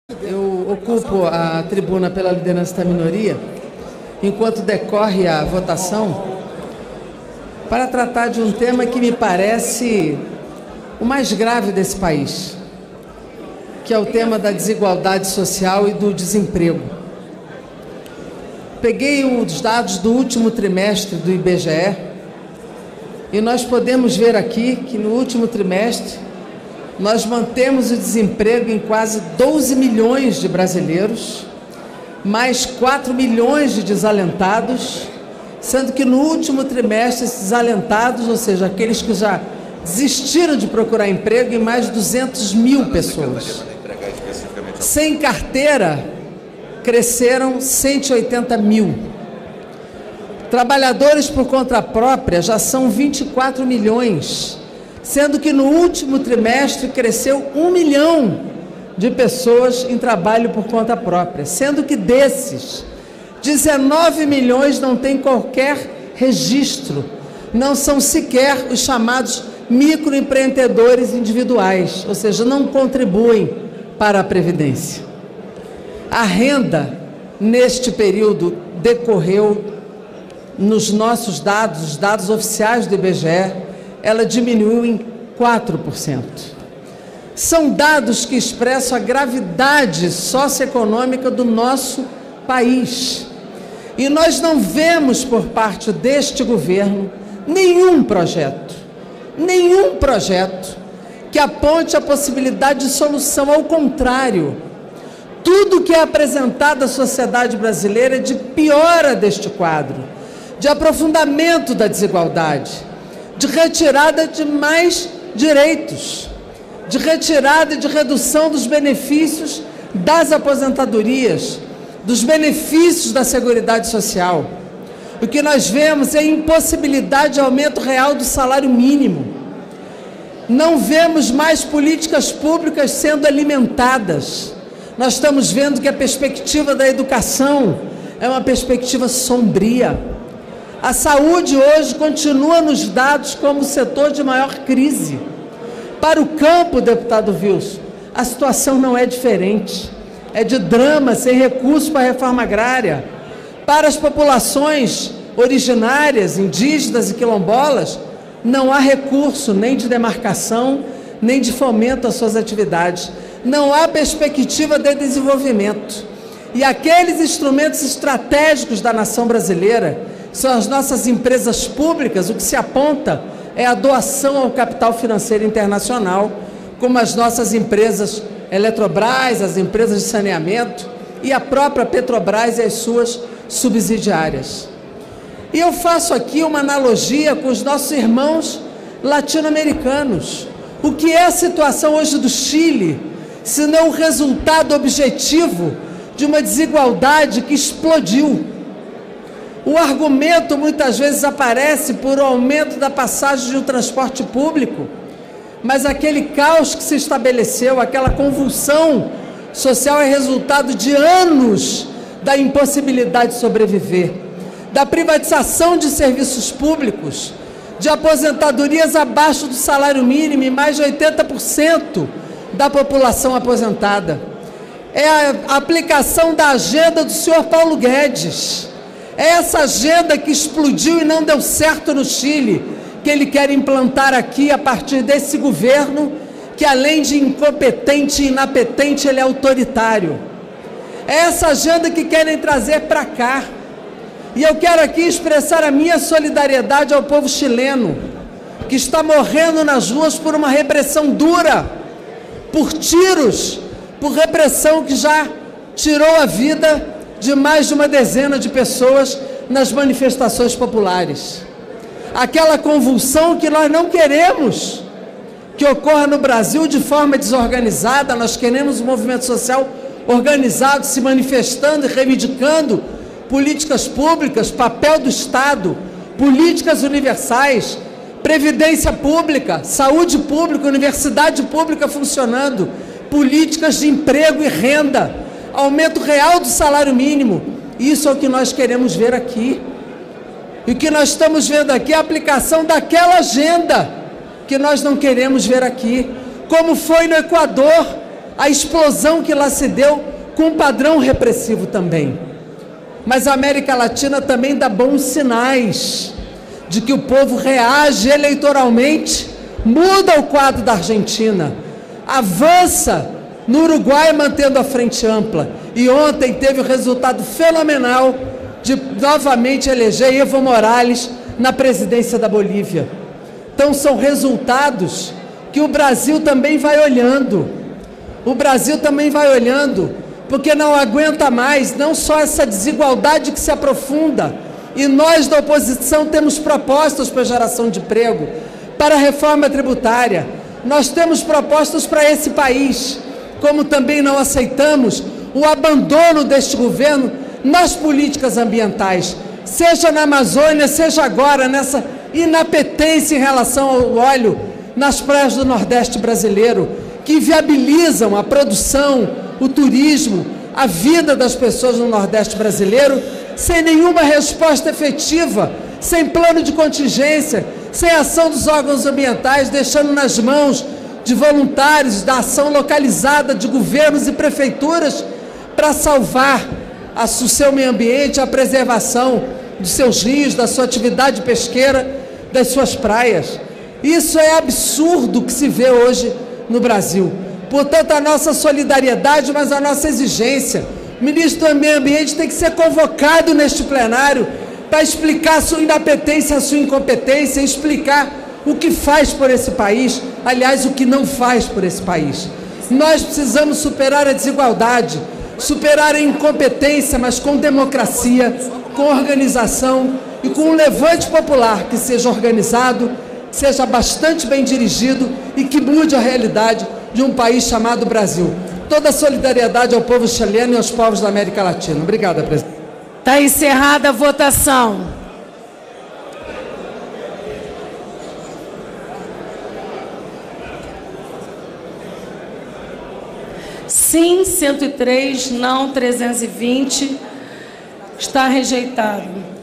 Eu ocupo a tribuna pela liderança da minoria, enquanto decorre a votação, para tratar de um tema que me parece o mais grave desse país, que é o tema da desigualdade social e do desemprego. Peguei os dados do último trimestre do IBGE e nós podemos ver aqui que no último trimestre nós mantemos o desemprego em quase 12 milhões de brasileiros, mais 4 milhões de desalentados, sendo que no último trimestre esses desalentados, ou seja, aqueles que já desistiram de procurar emprego, em mais de 200 mil pessoas. Sem carteira, cresceram 180 mil. Trabalhadores por conta própria já são 24 milhões, sendo que no último trimestre cresceu 1 milhão de pessoas em trabalho por conta própria, sendo que desses, 19 milhões não têm qualquer registro, não são sequer os chamados microempreendedores individuais, ou seja, não contribuem para a Previdência. A renda, neste período, decorreu, nos nossos dados, os dados oficiais do IBGE, ela diminuiu em 4%. São dados que expressam a gravidade socioeconômica do nosso país. E nós não vemos por parte deste governo nenhum projeto que aponte a possibilidade de solução. Ao contrário, tudo que é apresentado à sociedade brasileira é de piora deste quadro, de aprofundamento da desigualdade, de retirada de mais direitos, de retirada e de redução dos benefícios das aposentadorias, dos benefícios da Seguridade Social. O que nós vemos é a impossibilidade de aumento real do salário mínimo. Não vemos mais políticas públicas sendo alimentadas. Nós estamos vendo que a perspectiva da educação é uma perspectiva sombria. A saúde hoje continua nos dados como o setor de maior crise. Para o campo, deputado Wilson, a situação não é diferente. É de drama, sem recursos para a reforma agrária. Para as populações originárias, indígenas e quilombolas, não há recurso nem de demarcação, nem de fomento às suas atividades. Não há perspectiva de desenvolvimento. E aqueles instrumentos estratégicos da nação brasileira, são as nossas empresas públicas, o que se aponta é a doação ao capital financeiro internacional, como as nossas empresas Eletrobras, as empresas de saneamento e a própria Petrobras e as suas subsidiárias. E eu faço aqui uma analogia com os nossos irmãos latino-americanos. O que é a situação hoje do Chile, se não o resultado objetivo de uma desigualdade que explodiu? O argumento muitas vezes aparece por o aumento da passagem de um transporte público, mas aquele caos que se estabeleceu, aquela convulsão social é resultado de anos da impossibilidade de sobreviver, da privatização de serviços públicos, de aposentadorias abaixo do salário mínimo e mais de 80% da população aposentada. É a aplicação da agenda do senhor Paulo Guedes. É essa agenda que explodiu e não deu certo no Chile, que ele quer implantar aqui a partir desse governo, que além de incompetente e inapetente, ele é autoritário. É essa agenda que querem trazer para cá. E eu quero aqui expressar a minha solidariedade ao povo chileno, que está morrendo nas ruas por uma repressão dura, por tiros, por repressão que já tirou a vida de mais de uma dezena de pessoas nas manifestações populares. Aquela convulsão que nós não queremos que ocorra no Brasil de forma desorganizada. Nós queremos um movimento social organizado, se manifestando e reivindicando políticas públicas, papel do Estado, políticas universais, previdência pública, saúde pública, universidade pública funcionando, políticas de emprego e renda, aumento real do salário mínimo. Isso é o que nós queremos ver aqui. E o que nós estamos vendo aqui é a aplicação daquela agenda que nós não queremos ver aqui, como foi no Equador, a explosão que lá se deu com um padrão repressivo também. Mas a América Latina também dá bons sinais de que o povo reage eleitoralmente, muda o quadro da Argentina, avança no Uruguai mantendo a frente ampla, e ontem teve o resultado fenomenal de novamente eleger Evo Morales na presidência da Bolívia. Então são resultados que o Brasil também vai olhando. O Brasil também vai olhando, porque não aguenta mais, não só essa desigualdade que se aprofunda, e nós da oposição temos propostas para a geração de emprego, para a reforma tributária, nós temos propostas para esse país, como também não aceitamos o abandono deste governo nas políticas ambientais, seja na Amazônia, seja agora nessa inapetência em relação ao óleo nas praias do Nordeste brasileiro, que viabilizam a produção, o turismo, a vida das pessoas no Nordeste brasileiro, sem nenhuma resposta efetiva, sem plano de contingência, sem ação dos órgãos ambientais, deixando nas mãos de voluntários da ação localizada de governos e prefeituras para salvar o seu meio ambiente, a preservação dos seus rios, da sua atividade pesqueira, das suas praias. Isso é absurdo que se vê hoje no Brasil. Portanto, a nossa solidariedade, mas a nossa exigência. O ministro do Meio Ambiente tem que ser convocado neste plenário para explicar a sua inapetência, a sua incompetência, explicar o que faz por esse país, aliás, o que não faz por esse país. Nós precisamos superar a desigualdade, superar a incompetência, mas com democracia, com organização e com um levante popular que seja organizado, seja bastante bem dirigido e que mude a realidade de um país chamado Brasil. Toda a solidariedade ao povo chileno e aos povos da América Latina. Obrigada, presidente. Está encerrada a votação. Sim, 103, não 320. Está rejeitado.